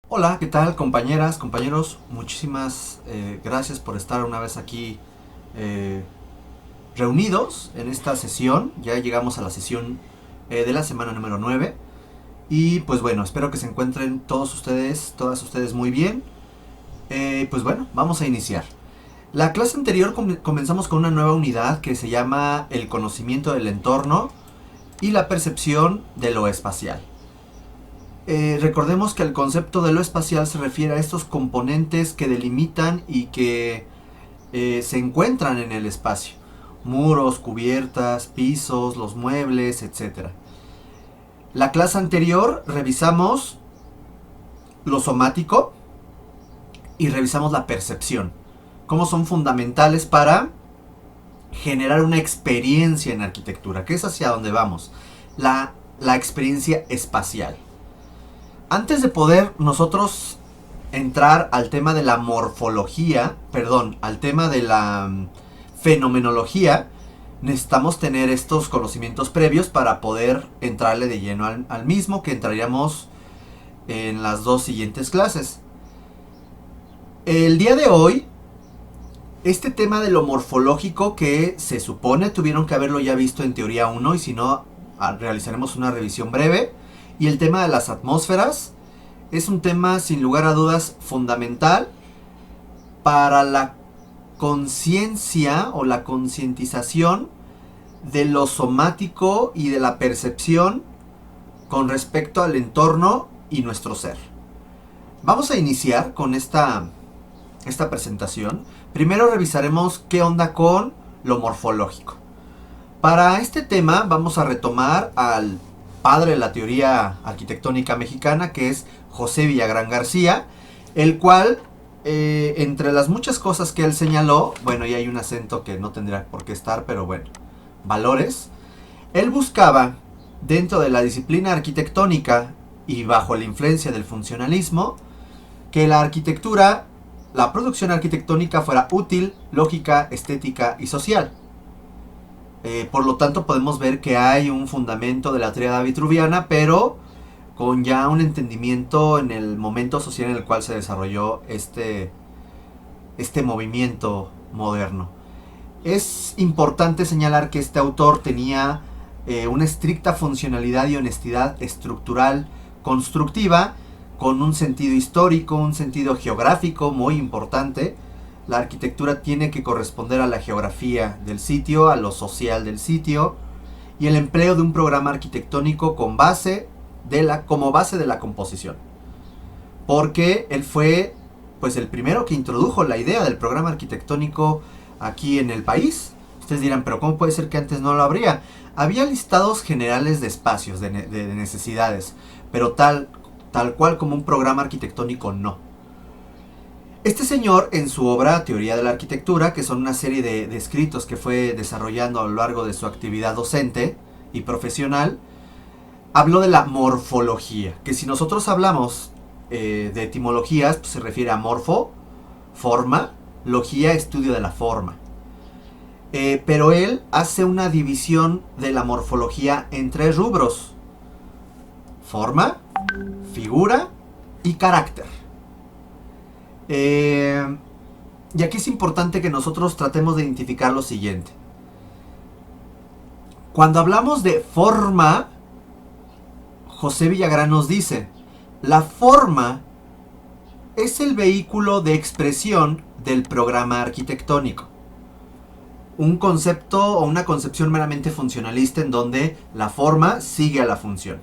Hola, ¿qué tal compañeras, compañeros? Muchísimas gracias por estar una vez aquí eh, reunidos en esta sesión. Ya llegamos a la sesión de la semana número 9. Y pues bueno, espero que se encuentren todos ustedes, todas ustedes muy bien. Pues bueno, vamos a iniciar. La clase anterior comenzamos con una nueva unidad que se llama el conocimiento del entorno y la percepción de lo espacial. Recordemos que el concepto de lo espacial se refiere a estos componentes que delimitan y que se encuentran en el espacio. Muros, cubiertas, pisos, los muebles, etc. La clase anterior revisamos lo somático y revisamos la percepción. Cómo son fundamentales para generar una experiencia en arquitectura, que es hacia donde vamos. La experiencia espacial. Antes de poder nosotros entrar al tema de la morfología, perdón, al tema de la fenomenología, necesitamos tener estos conocimientos previos para poder entrarle de lleno al mismo, que entraríamos en las dos siguientes clases. El día de hoy, este tema de lo morfológico, que se supone tuvieron que haberlo ya visto en teoría 1, y si no, realizaremos una revisión breve. Y el tema de las atmósferas es un tema sin lugar a dudas fundamental para la conciencia o la concientización de lo somático y de la percepción con respecto al entorno y nuestro ser. Vamos a iniciar con esta presentación. Primero revisaremos qué onda con lo morfológico. Para este tema vamos a retomar al padre de la teoría arquitectónica mexicana, que es José Villagrán García, el cual, entre las muchas cosas que él señaló, bueno, y hay un acento que no tendría por qué estar, pero bueno, valores, él buscaba, dentro de la disciplina arquitectónica y bajo la influencia del funcionalismo, que la arquitectura, la producción arquitectónica fuera útil, lógica, estética y social. Por lo tanto, podemos ver que hay un fundamento de la tríada vitruviana, pero con ya un entendimiento en el momento social en el cual se desarrolló este movimiento moderno. Es importante señalar que este autor tenía una estricta funcionalidad y honestidad estructural constructiva, con un sentido histórico, un sentido geográfico muy importante. La arquitectura tiene que corresponder a la geografía del sitio, a lo social del sitio, y el empleo de un programa arquitectónico como base de la composición. Porque él fue pues el primero que introdujo la idea del programa arquitectónico aquí en el país. Ustedes dirán, pero ¿cómo puede ser que antes no lo habría? Había listados generales de espacios, de necesidades, pero tal cual como un programa arquitectónico no. Este señor, en su obra Teoría de la Arquitectura, que son una serie de escritos que fue desarrollando a lo largo de su actividad docente y profesional, habló de la morfología, que si nosotros hablamos de etimologías, pues se refiere a morfo, forma, logía, estudio de la forma. Pero él hace una división de la morfología en tres rubros: forma, figura y carácter. Y aquí es importante que nosotros tratemos de identificar lo siguiente. Cuando hablamos de forma, José Villagrán nos dice: la forma es el vehículo de expresión del programa arquitectónico. Un concepto o una concepción meramente funcionalista en donde la forma sigue a la función.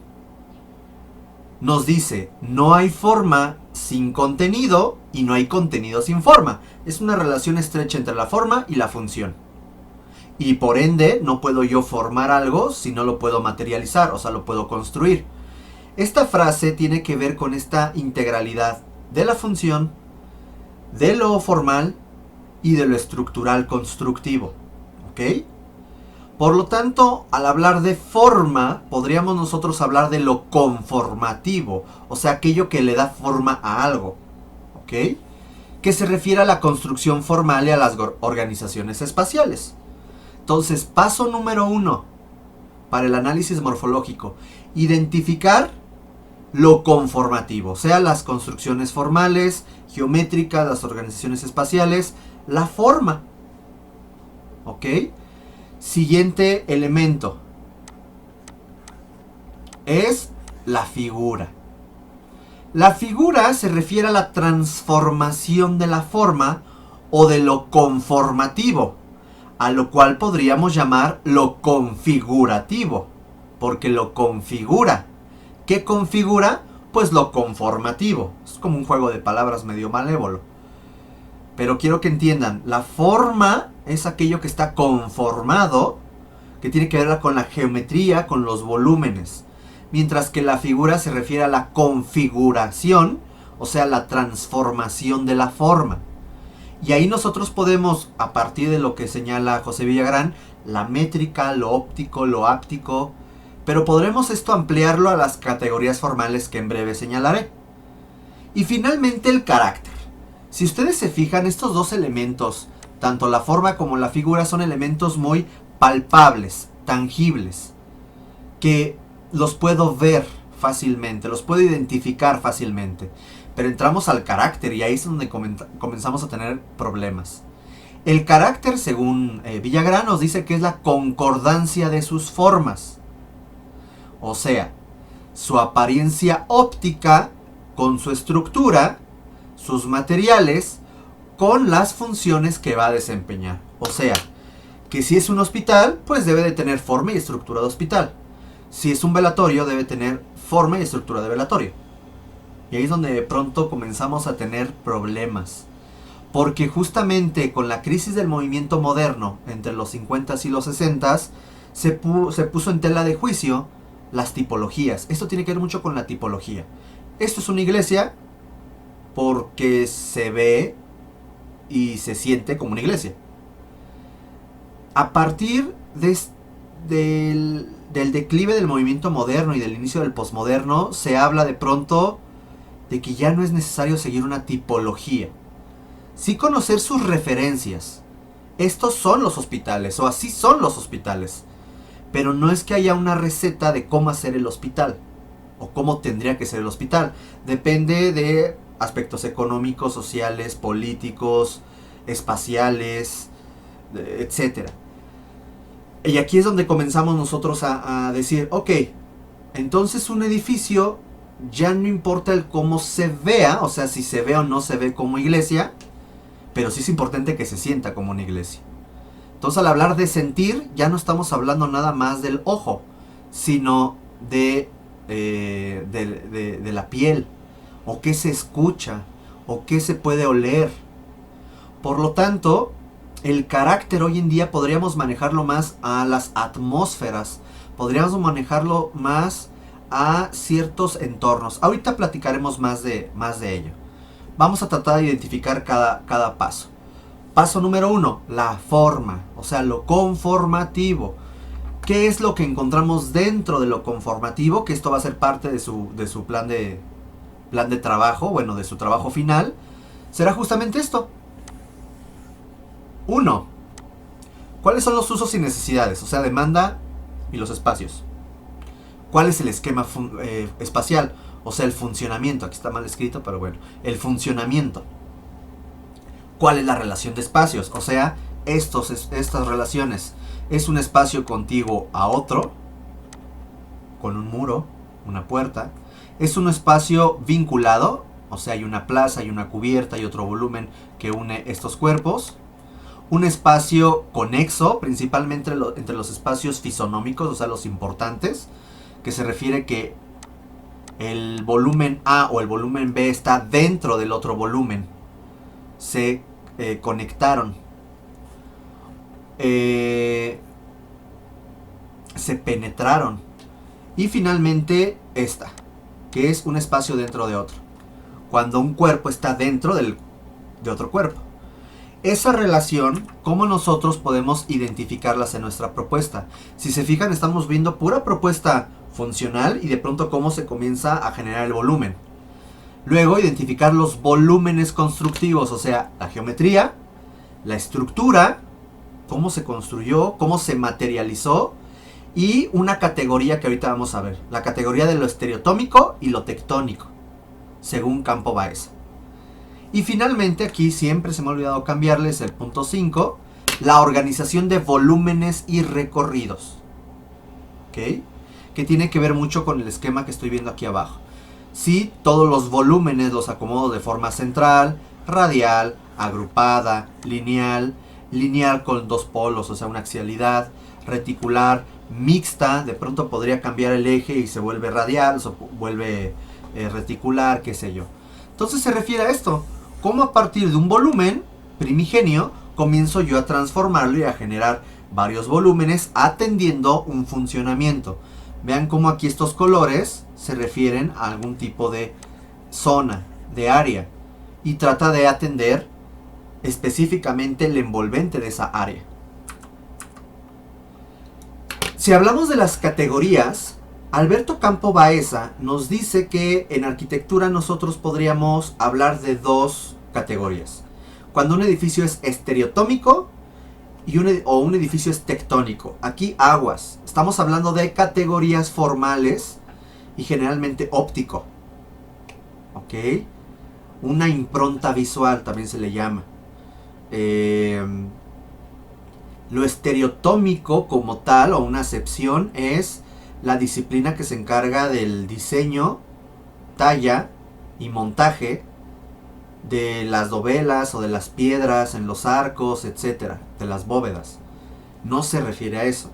Nos dice, no hay forma sin contenido y no hay contenido sin forma. Es una relación estrecha entre la forma y la función. Y por ende, no puedo yo formar algo si no lo puedo materializar, o sea, lo puedo construir. Esta frase tiene que ver con esta integralidad de la función, de lo formal y de lo estructural constructivo. ¿Ok? Por lo tanto, al hablar de forma, podríamos nosotros hablar de lo conformativo, o sea, aquello que le da forma a algo, ¿ok? Que se refiere a la construcción formal y a las organizaciones espaciales. Entonces, paso número 1 para el análisis morfológico: identificar lo conformativo, o sea, las construcciones formales, geométricas, las organizaciones espaciales, la forma. ¿Ok? Siguiente elemento es la figura. La figura se refiere a la transformación de la forma o de lo conformativo, a lo cual podríamos llamar lo configurativo, porque lo configura. ¿Qué configura? Pues lo conformativo. Es como un juego de palabras medio malévolo. Pero quiero que entiendan, la forma es aquello que está conformado, que tiene que ver con la geometría, con los volúmenes. Mientras que la figura se refiere a la configuración, o sea, la transformación de la forma. Y ahí nosotros podemos, a partir de lo que señala José Villagrán, la métrica, lo óptico, lo áptico, pero podremos esto ampliarlo a las categorías formales que en breve señalaré. Y finalmente el carácter. Si ustedes se fijan, estos dos elementos, tanto la forma como la figura, son elementos muy palpables, tangibles, que los puedo ver fácilmente, los puedo identificar fácilmente. Pero entramos al carácter y ahí es donde comenzamos a tener problemas. El carácter, según Villagrán, nos dice que es la concordancia de sus formas. O sea, su apariencia óptica con su estructura, sus materiales, con las funciones que va a desempeñar. O sea, que si es un hospital, pues debe de tener forma y estructura de hospital. Si es un velatorio, debe tener forma y estructura de velatorio. Y ahí es donde de pronto comenzamos a tener problemas. Porque justamente con la crisis del movimiento moderno, entre los 50s y los 60s, se puso en tela de juicio las tipologías. Esto tiene que ver mucho con la tipología. Esto es una iglesia porque se ve y se siente como una iglesia. A partir del declive del movimiento moderno y del inicio del posmoderno, se habla de pronto de que ya no es necesario seguir una tipología. Sí conocer sus referencias. Estos son los hospitales, o así son los hospitales. Pero no es que haya una receta de cómo hacer el hospital, o cómo tendría que ser el hospital. Depende de aspectos económicos, sociales, políticos, espaciales, etc. Y aquí es donde comenzamos nosotros a decir, ok, entonces un edificio ya no importa el cómo se vea, o sea, si se ve o no se ve como iglesia, pero sí es importante que se sienta como una iglesia. Entonces, al hablar de sentir, ya no estamos hablando nada más del ojo, sino de la piel, o qué se escucha, o qué se puede oler. Por lo tanto, el carácter hoy en día podríamos manejarlo más a las atmósferas, podríamos manejarlo más a ciertos entornos. Ahorita platicaremos más de ello. Vamos a tratar de identificar cada paso. Paso número 1, la forma, o sea, lo conformativo. ¿Qué es lo que encontramos dentro de lo conformativo? Que esto va a ser parte de su plan de trabajo, bueno, de su trabajo final. Será justamente esto. 1. ¿Cuáles son los usos y necesidades? O sea, demanda y los espacios. ¿Cuál es el esquema espacial? O sea, el funcionamiento. Aquí está mal escrito, pero bueno. El funcionamiento. ¿Cuál es la relación de espacios? O sea, estas relaciones. ¿Es un espacio contiguo a otro? Con un muro, una puerta. ¿Es un espacio vinculado? O sea, hay una plaza, hay una cubierta, hay otro volumen que une estos cuerpos. Un espacio conexo, principalmente entre los espacios fisonómicos, o sea, los importantes, que se refiere que el volumen A o el volumen B está dentro del otro volumen. Se conectaron. Se penetraron. Y finalmente esta, que es un espacio dentro de otro. Cuando un cuerpo está dentro de otro cuerpo. Esa relación, ¿cómo nosotros podemos identificarlas en nuestra propuesta? Si se fijan, estamos viendo pura propuesta funcional y de pronto cómo se comienza a generar el volumen. Luego, identificar los volúmenes constructivos, o sea, la geometría, la estructura, cómo se construyó, cómo se materializó, y una categoría que ahorita vamos a ver, la categoría de lo estereotómico y lo tectónico, según Campo Baeza. Y finalmente aquí siempre se me ha olvidado cambiarles el punto 5, la organización de volúmenes y recorridos, ¿ok? Que tiene que ver mucho con el esquema que estoy viendo aquí abajo. Si todos los volúmenes los acomodo de forma central, radial, agrupada, lineal, lineal con dos polos, o sea una axialidad, reticular, mixta, de pronto podría cambiar el eje y se vuelve radial, se vuelve reticular, qué sé yo. Entonces se refiere a esto, cómo a partir de un volumen primigenio comienzo yo a transformarlo y a generar varios volúmenes atendiendo un funcionamiento. Vean cómo aquí estos colores se refieren a algún tipo de zona, de área, y trata de atender específicamente el envolvente de esa área. Si hablamos de las categorías, Alberto Campo Baeza nos dice que en arquitectura nosotros podríamos hablar de dos categorías. Cuando un edificio es estereotómico o un edificio es tectónico. Aquí aguas. Estamos hablando de categorías formales y generalmente óptico. ¿Ok? Una impronta visual también se le llama. Lo estereotómico como tal o una acepción es la disciplina que se encarga del diseño, talla y montaje de las dovelas o de las piedras en los arcos, etcétera, de las bóvedas. No se refiere a eso.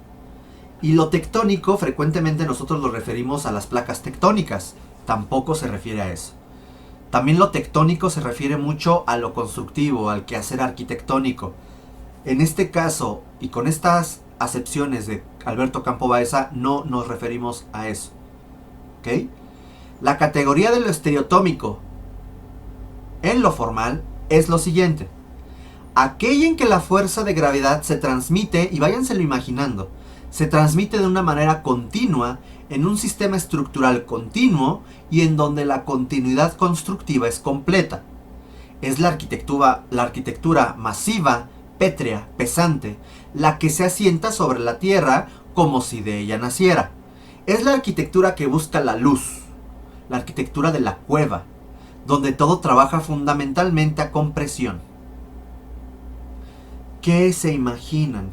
Y lo tectónico frecuentemente nosotros lo referimos a las placas tectónicas. Tampoco se refiere a eso. También lo tectónico se refiere mucho a lo constructivo, al quehacer arquitectónico. En este caso, y con estas acepciones de Alberto Campo Baeza, no nos referimos a eso. ¿Ok? La categoría de lo estereotómico en lo formal es lo siguiente. Aquella en que la fuerza de gravedad se transmite, y váyanselo imaginando, se transmite de una manera continua en un sistema estructural continuo y en donde la continuidad constructiva es completa. Es la arquitectura masiva, pétrea, pesante, la que se asienta sobre la tierra como si de ella naciera. Es la arquitectura que busca la luz, la arquitectura de la cueva, donde todo trabaja fundamentalmente a compresión. ¿Qué se imaginan?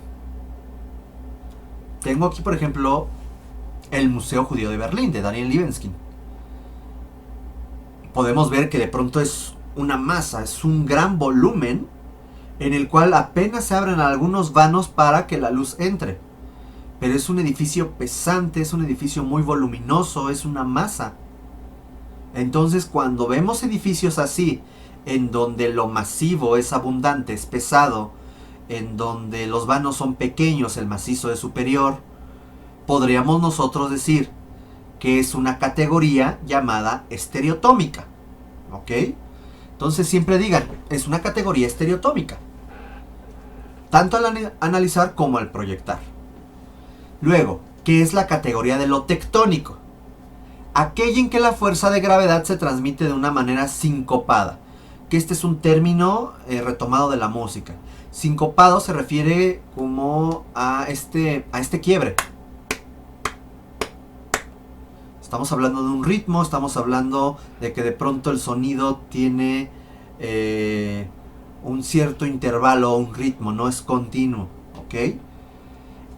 Tengo aquí, por ejemplo, el Museo Judío de Berlín, de Daniel Libeskind. Podemos ver que de pronto es una masa, es un gran volumen en el cual apenas se abren algunos vanos para que la luz entre. Pero es un edificio pesante, es un edificio muy voluminoso, es una masa. Entonces cuando vemos edificios así, en donde lo masivo es abundante, es pesado, en donde los vanos son pequeños, el macizo es superior, podríamos nosotros decir que es una categoría llamada estereotómica. ¿Ok? Entonces siempre digan, es una categoría estereotómica. Tanto al analizar como al proyectar. Luego, ¿qué es la categoría de lo tectónico? Aquella en que la fuerza de gravedad se transmite de una manera sincopada. Que este es un término retomado de la música. Sincopado se refiere como a este quiebre. Estamos hablando de un ritmo, estamos hablando de que de pronto el sonido tiene un cierto intervalo, un ritmo, no es continuo, ¿ok?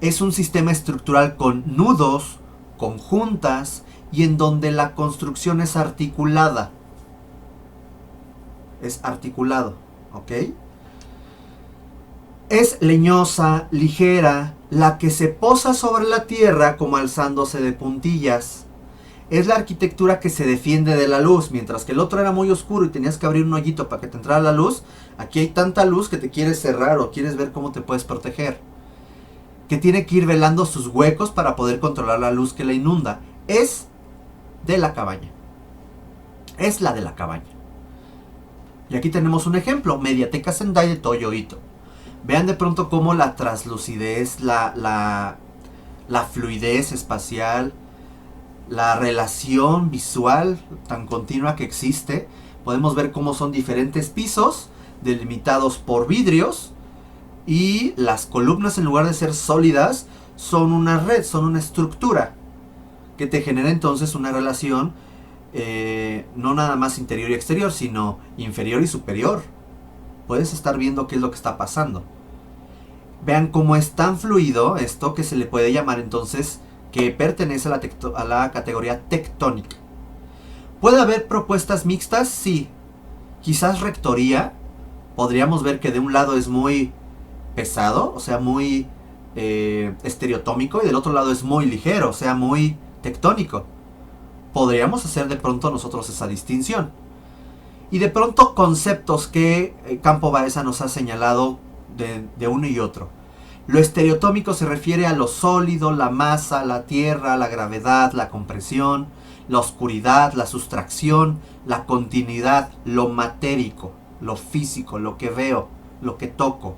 Es un sistema estructural con nudos, conjuntas y en donde la construcción es articulada. Es articulado, ¿ok? Es leñosa, ligera, la que se posa sobre la tierra como alzándose de puntillas. Es la arquitectura que se defiende de la luz, mientras que el otro era muy oscuro y tenías que abrir un hoyito para que te entrara la luz. Aquí hay tanta luz que te quieres cerrar o quieres ver cómo te puedes proteger. Que tiene que ir velando sus huecos para poder controlar la luz que la inunda. Es de la cabaña. Es la de la cabaña. Y aquí tenemos un ejemplo, Mediateca Sendai de Toyo Ito. Vean de pronto cómo la translucidez, la fluidez espacial, la relación visual tan continua que existe. Podemos ver cómo son diferentes pisos delimitados por vidrios y las columnas, en lugar de ser sólidas, son una red, son una estructura que te genera entonces una relación no nada más interior y exterior, sino inferior y superior. Puedes estar viendo qué es lo que está pasando. Vean cómo es tan fluido esto que se le puede llamar entonces que pertenece a la categoría tectónica. ¿Puede haber propuestas mixtas? Sí. Quizás rectoría. Podríamos ver que de un lado es muy pesado, o sea, muy estereotómico, y del otro lado es muy ligero, o sea, muy tectónico. Podríamos hacer de pronto nosotros esa distinción. Y de pronto conceptos que Campo Baeza nos ha señalado de uno y otro. Lo estereotómico se refiere a lo sólido, la masa, la tierra, la gravedad, la compresión, la oscuridad, la sustracción, la continuidad, lo matérico, lo físico, lo que veo, lo que toco.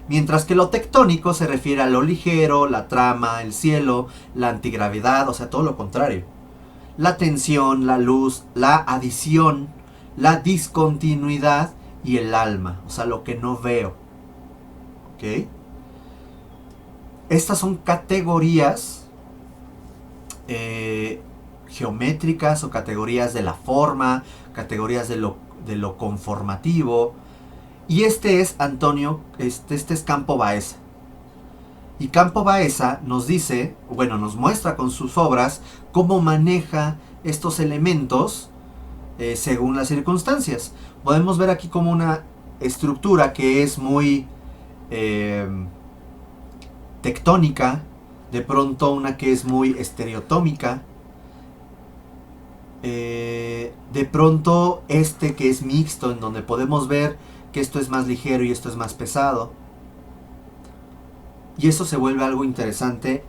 Mientras que lo tectónico se refiere a lo ligero, la trama, el cielo, la antigravedad, o sea, todo lo contrario. La tensión, la luz, la adición, la discontinuidad y el alma, o sea, lo que no veo. ¿Ok? Estas son categorías geométricas o categorías de la forma, categorías de lo conformativo. Y este es Antonio, este es Campo Baeza. Y Campo Baeza nos dice, bueno, nos muestra con sus obras cómo maneja estos elementos según las circunstancias. Podemos ver aquí como una estructura que es muy tectónica, de pronto una que es muy estereotómica, de pronto que es mixto, en donde podemos ver que esto es más ligero y esto es más pesado. Y eso se vuelve algo interesante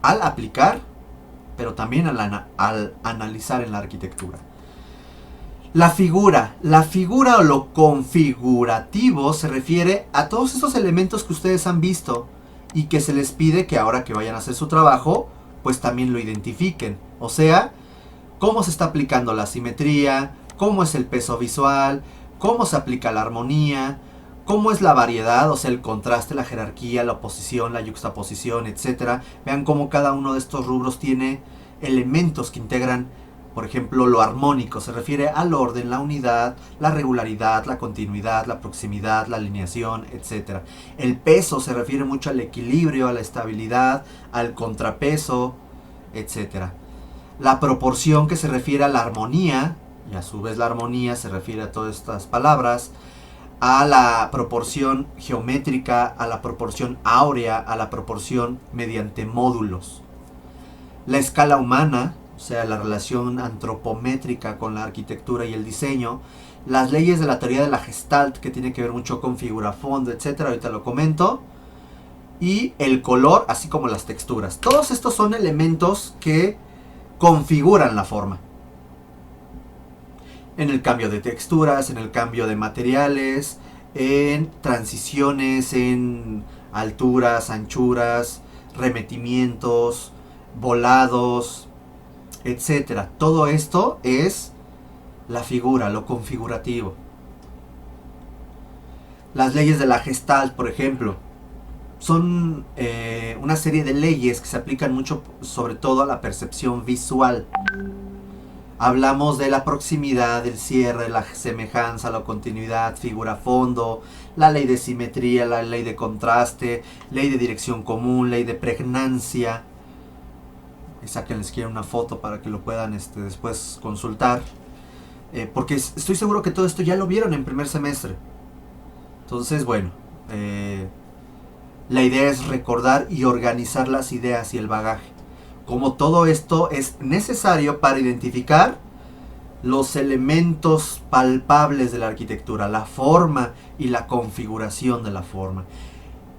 al aplicar, pero también al analizar en la arquitectura. La figura o lo configurativo se refiere a todos estos elementos que ustedes han visto y que se les pide que ahora que vayan a hacer su trabajo, pues también lo identifiquen. O sea, cómo se está aplicando la simetría, cómo es el peso visual, cómo se aplica la armonía, cómo es la variedad, o sea, el contraste, la jerarquía, la oposición, la yuxtaposición, etc. Vean cómo cada uno de estos rubros tiene elementos que integran, por ejemplo, lo armónico se refiere al orden, la unidad, la regularidad, la continuidad, la proximidad, la alineación, etc. El peso se refiere mucho al equilibrio, a la estabilidad, al contrapeso, etc. La proporción, que se refiere a la armonía, y a su vez la armonía se refiere a todas estas palabras, a la proporción geométrica, a la proporción áurea, a la proporción mediante módulos. La escala humana, o sea, la relación antropométrica con la arquitectura y el diseño. Las leyes de la teoría de la Gestalt, que tiene que ver mucho con figura-fondo, etc. Ahorita lo comento. Y el color, así como las texturas. Todos estos son elementos que configuran la forma. En el cambio de texturas, en el cambio de materiales, en transiciones, en alturas, anchuras, remetimientos, volados, etcétera. Todo esto es la figura, lo configurativo. Las leyes de la Gestalt, por ejemplo, son una serie de leyes que se aplican mucho, sobre todo a la percepción visual. Hablamos de la proximidad, el cierre, la semejanza, la continuidad, figura-fondo, la ley de simetría, la ley de contraste, ley de dirección común, ley de pregnancia. Sáquenles quiero una foto para que lo puedan después consultar. Porque estoy seguro que todo esto ya lo vieron en primer semestre. Entonces, bueno, la idea es recordar y organizar las ideas y el bagaje. Como todo esto es necesario para identificar los elementos palpables de la arquitectura, la forma y la configuración de la forma.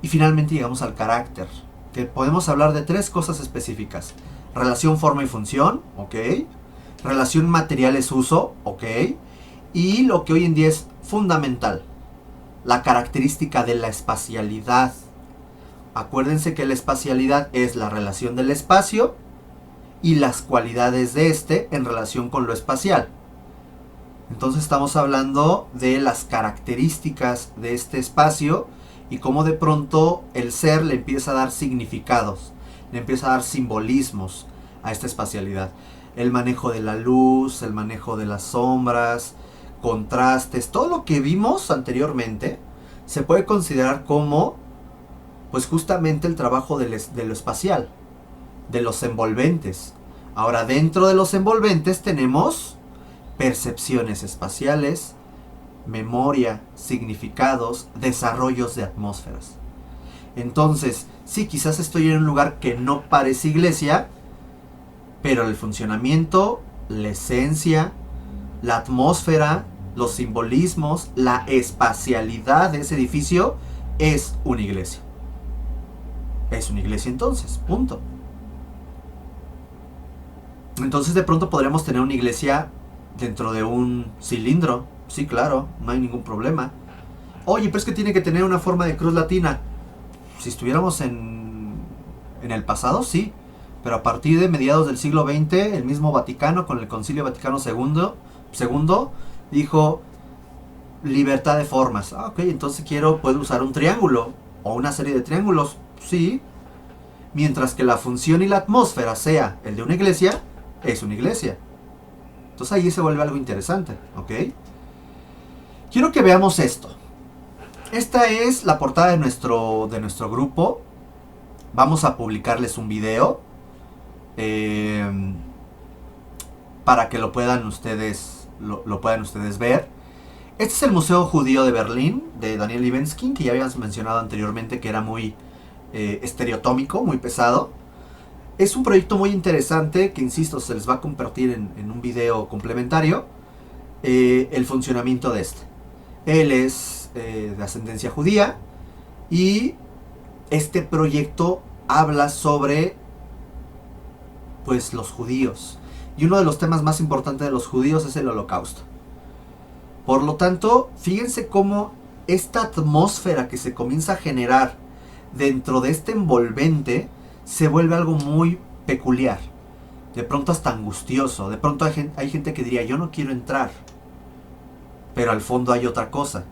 Y finalmente llegamos al carácter, que podemos hablar de tres cosas específicas. Relación forma y función, ok. Relación materiales-uso, ok. Y lo que hoy en día es fundamental, la característica de la espacialidad. Acuérdense que la espacialidad es la relación del espacio y las cualidades de este en relación con lo espacial. Entonces estamos hablando de las características de este espacio y cómo de pronto el ser le empieza a dar significados, le empieza a dar simbolismos a esta espacialidad. El manejo de la luz, el manejo de las sombras, contrastes, todo lo que vimos anteriormente se puede considerar como pues justamente el trabajo de lo espacial, de los envolventes. Ahora, dentro de los envolventes tenemos percepciones espaciales, memoria, significados, desarrollos de atmósferas. Entonces, sí, quizás estoy en un lugar que no parece iglesia, pero el funcionamiento, la esencia, la atmósfera, los simbolismos, la espacialidad de ese edificio es una iglesia. Es una iglesia entonces, punto. Entonces de pronto podríamos tener una iglesia dentro de un cilindro. Sí, claro, no hay ningún problema. Oye, pero es que tiene que tener una forma de cruz latina. Si estuviéramos en el pasado, sí. Pero a partir de mediados del siglo XX, el mismo Vaticano, con el Concilio Vaticano II, dijo libertad de formas. Ok, entonces puedo usar un triángulo o una serie de triángulos. Sí. Mientras que la función y la atmósfera sea el de una iglesia, es una iglesia. Entonces ahí se vuelve algo interesante, ¿ok? Quiero que veamos esto. Esta es la portada de nuestro grupo. Vamos a publicarles un video para que lo puedan ustedes ver. Este es el Museo Judío de Berlín de Daniel Libeskind, que ya habíamos mencionado anteriormente que era muy estereotómico, muy pesado. Es un proyecto muy interesante que, insisto, se les va a compartir en un video complementario el funcionamiento de este. Él es de ascendencia judía y este proyecto habla sobre pues los judíos, y uno de los temas más importantes de los judíos es el Holocausto. Por lo tanto, fíjense cómo esta atmósfera que se comienza a generar dentro de este envolvente se vuelve algo muy peculiar, de pronto hasta angustioso. De pronto hay gente que diría, yo no quiero entrar, pero al fondo hay otra cosa.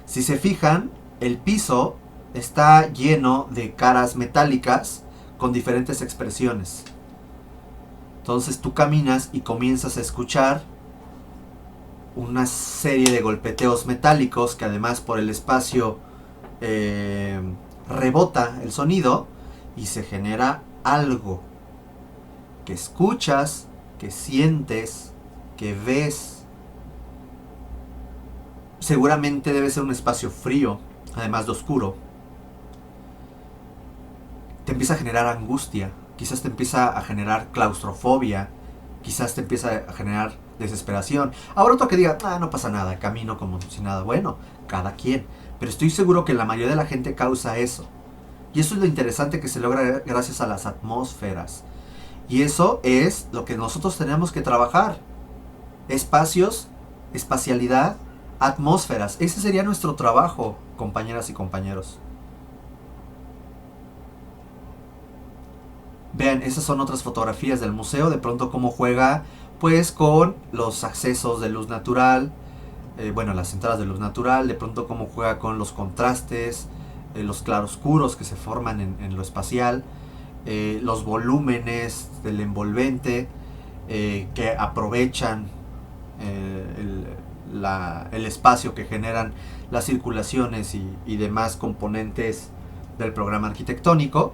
Si se fijan, el piso está lleno de caras metálicas con diferentes expresiones. Entonces tú caminas y comienzas a escuchar una serie de golpeteos metálicos que, además, por el espacio rebota el sonido y se genera algo que escuchas, que sientes, que ves. Seguramente debe ser un espacio frío, además de oscuro. Te empieza a generar angustia, quizás te empieza a generar claustrofobia, quizás te empieza a generar desesperación. Ahora otro que diga, no pasa nada, camino como si nada. Bueno, cada quien. Pero estoy seguro que la mayoría de la gente causa eso. Y eso es lo interesante que se logra gracias a las atmósferas. Y eso es lo que nosotros tenemos que trabajar. Espacios, espacialidad, atmósferas. Ese sería nuestro trabajo, compañeras y compañeros. Vean, esas son otras fotografías del museo. De pronto cómo juega pues con los accesos de luz natural. Las entradas de luz natural. De pronto cómo juega con los contrastes, los claroscuros que se forman en lo espacial. Los volúmenes del envolvente que aprovechan el espacio que generan las circulaciones y demás componentes del programa arquitectónico.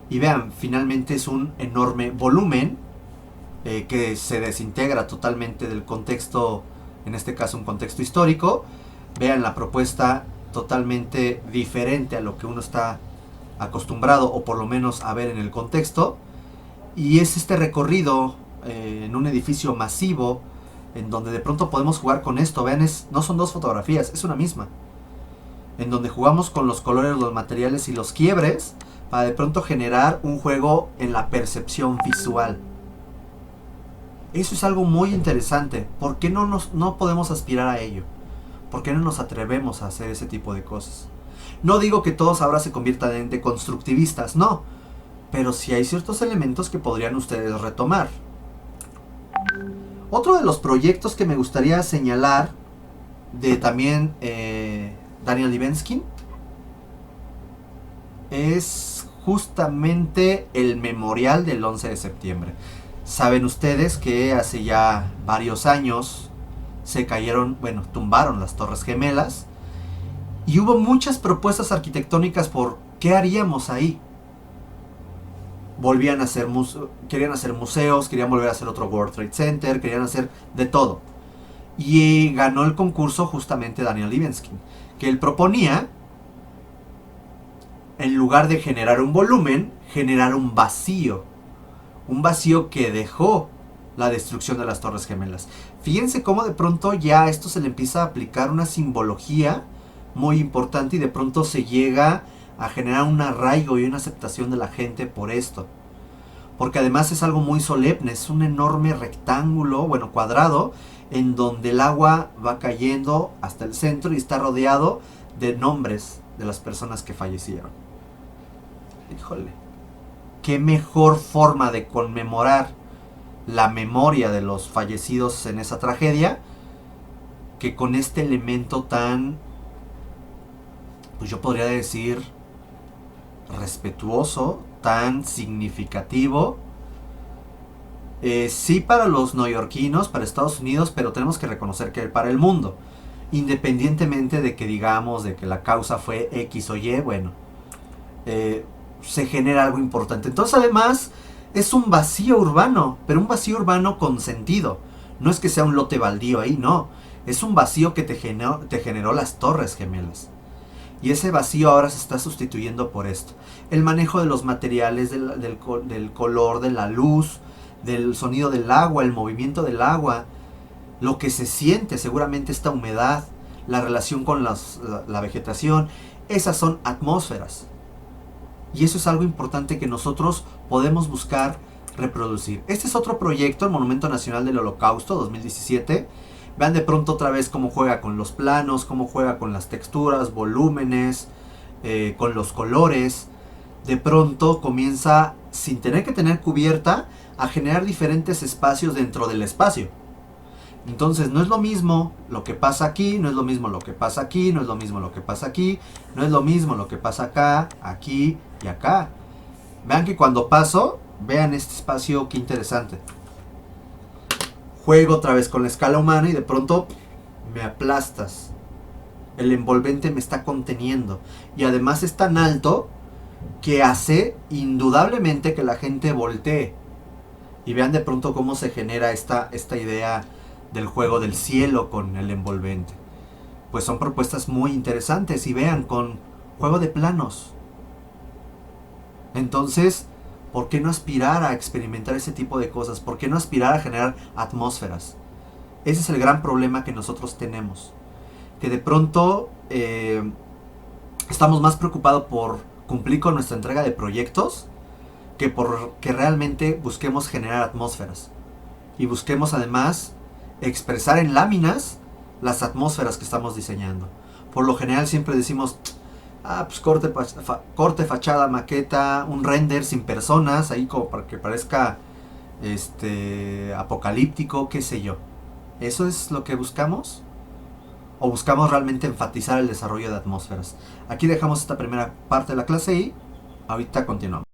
Y vean, finalmente es un enorme volumen que se desintegra totalmente del contexto, en este caso un contexto histórico. Vean la propuesta totalmente diferente a lo que uno está acostumbrado, o por lo menos a ver en el contexto. Y es este recorrido en un edificio masivo, en donde de pronto podemos jugar con esto. Vean, no son dos fotografías, es una misma. En donde jugamos con los colores, los materiales y los quiebres, para de pronto generar un juego en la percepción visual. Eso es algo muy interesante. ¿Por qué no podemos aspirar a ello? ¿Por qué no nos atrevemos a hacer ese tipo de cosas? No digo que todos ahora se conviertan en deconstructivistas, no. Pero sí hay ciertos elementos que podrían ustedes retomar. Otro de los proyectos que me gustaría señalar de también Daniel Libeskind es justamente el memorial del 11 de septiembre. Saben ustedes que hace ya varios años se cayeron, bueno, tumbaron las Torres Gemelas y hubo muchas propuestas arquitectónicas por qué haríamos ahí. Volvían a hacer querían hacer museos, querían volver a hacer otro World Trade Center, querían hacer de todo. Y ganó el concurso justamente Daniel Libeskind, que él proponía, en lugar de generar un volumen, generar un vacío. Un vacío que dejó la destrucción de las Torres Gemelas. Fíjense cómo de pronto ya a esto se le empieza a aplicar una simbología muy importante y de pronto se llega a generar un arraigo y una aceptación de la gente por esto. Porque además es algo muy solemne, es un enorme rectángulo, bueno, cuadrado, en donde el agua va cayendo hasta el centro y está rodeado de nombres de las personas que fallecieron. Híjole, qué mejor forma de conmemorar la memoria de los fallecidos en esa tragedia que con este elemento tan, pues yo podría decir, respetuoso, tan significativo. Sí, para los neoyorquinos, para Estados Unidos, pero tenemos que reconocer que para el mundo, independientemente de que digamos de que la causa fue X o Y, bueno, se genera algo importante. Entonces además es un vacío urbano, pero un vacío urbano con sentido. No es que sea un lote baldío ahí, no. Es un vacío que te generó las Torres Gemelas. Y ese vacío ahora se está sustituyendo por esto. El manejo de los materiales, del color, de la luz, del sonido del agua, el movimiento del agua, lo que se siente, seguramente esta humedad, la relación con la vegetación, esas son atmósferas. Y eso es algo importante que nosotros podemos buscar reproducir. Este es otro proyecto, el Monumento Nacional del Holocausto 2017. Vean de pronto otra vez cómo juega con los planos, cómo juega con las texturas, volúmenes, con los colores. De pronto comienza, sin tener que tener cubierta, a generar diferentes espacios dentro del espacio. Entonces no es lo mismo lo que pasa aquí, no es lo mismo lo que pasa aquí, no es lo mismo lo que pasa aquí, no es lo mismo lo que pasa acá, aquí y acá. Vean que cuando paso, vean este espacio, qué interesante. Juego otra vez con la escala humana y de pronto me aplastas. El envolvente me está conteniendo. Y además es tan alto que hace indudablemente que la gente voltee. Y vean de pronto cómo se genera esta idea del juego del cielo con el envolvente. Pues son propuestas muy interesantes. Y vean, con juego de planos. Entonces, ¿por qué no aspirar a experimentar ese tipo de cosas? ¿Por qué no aspirar a generar atmósferas? Ese es el gran problema que nosotros tenemos. Que de pronto estamos más preocupados por cumplir con nuestra entrega de proyectos que por que realmente busquemos generar atmósferas. Y busquemos además expresar en láminas las atmósferas que estamos diseñando. Por lo general siempre decimos, pues corte, fachada, maqueta, un render sin personas, ahí como para que parezca apocalíptico, qué sé yo. ¿Eso es lo que buscamos? ¿O buscamos realmente enfatizar el desarrollo de atmósferas? Aquí dejamos esta primera parte de la clase y ahorita continuamos.